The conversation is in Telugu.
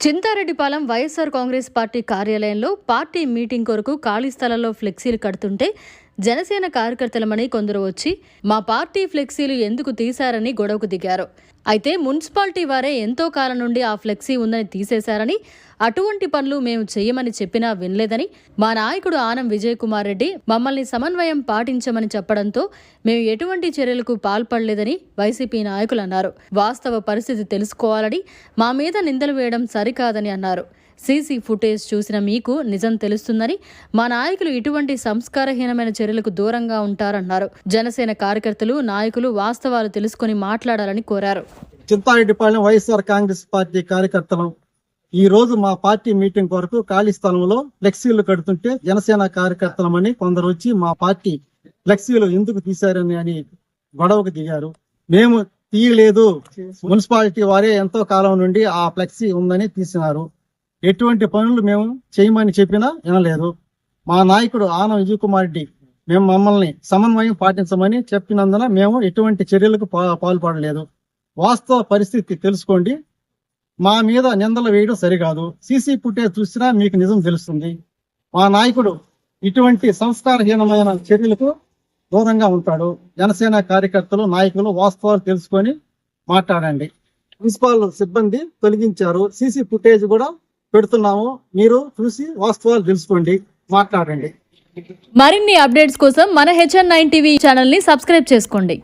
చింతారెడ్డిపాలెం వైఎస్ఆర్ కాంగ్రెస్ పార్టీ కార్యాలయంలో పార్టీ మీటింగ్ కొరకు ఖాళీ స్థలంలో ఫ్లెక్సీలు కడుతుంటే జనసేన కార్యకర్తలమని కొందరు వచ్చి మా పార్టీ ఫ్లెక్సీలు ఎందుకు తీశారని గొడవకు దిగారు. అయితే మున్సిపాలిటీ వారే ఎంతో కాలం నుండి ఆ ఫ్లెక్సీ ఉందని తీసేశారని, అటువంటి పనులు మేము చేయమని చెప్పినా వినలేదని మా నాయకుడు ఆనం విజయ్ కుమార్ రెడ్డి మమ్మల్ని సమన్వయం పాటించమని చెప్పడంతో మేము ఎటువంటి చర్యలకు పాల్పడలేదని వైసీపీ నాయకులు అన్నారు. వాస్తవ పరిస్థితి తెలుసుకోవాలని, మా మీద నిందలు వేయడం సరికాదని అన్నారు. సీసీ ఫుటేజ్ చూసిన మీకు నిజం తెలుస్తుందని, మా నాయకులు ఇటువంటి సంస్కారహీనమైన చర్యలకు దూరంగా ఉంటారన్నారు. జనసేన కార్యకర్తలు, నాయకులు వాస్తవాలు తెలుసుకుని మాట్లాడాలని కోరారు. చింతారెడ్డిపాలెం వైఎస్ఆర్ కాంగ్రెస్ పార్టీ కార్యకర్తలు ఈ రోజు మా పార్టీ మీటింగ్ కొరకు ఖాళీ స్థలంలో ఫ్లెక్సీలు కడుతుంటే జనసేన కార్యకర్తలమని కొందరు వచ్చి మా పార్టీ ఫ్లెక్సీలు ఎందుకు తీశారని అని గొడవకు దిగారు. మేము తీయలేదు, మున్సిపాలిటీ వారే ఎంతో కాలం నుండి ఆ ఫ్లెక్సీ ఉందని తీసినారు. ఎటువంటి పనులు మేము చేయమని చెప్పినా వినలేదు. మా నాయకుడు ఆనం విజయ్ కుమార్ రెడ్డి మేము మమ్మల్ని సమన్వయం పాటించమని చెప్పినందున మేము ఎటువంటి చర్యలకు పాల్పడలేదు. వాస్తవ పరిస్థితి తెలుసుకోండి, మా మీద నిందలు వేయడం సరికాదు. సీసీ ఫుటేజ్ చూసినా మీకు నిజం తెలుస్తుంది. మా నాయకుడు ఇటువంటి సంస్కారహీనమైన చర్యలకు దూరంగా ఉంటాడు. జనసేన కార్యకర్తలు, నాయకులు వాస్తవాలు తెలుసుకొని మాట్లాడండి. మున్సిపల్ సిబ్బంది తొలగించారు, సీసీ ఫుటేజ్ కూడా పెడుతున్నాము, మీరు చూసి వాస్తవాలు తెలుసుకోండి, మాట్లాడండి. మరిన్ని అప్డేట్స్ కోసం మన HN9 టీవీ ఛానల్ ని సబ్స్క్రైబ్ చేసుకోండి.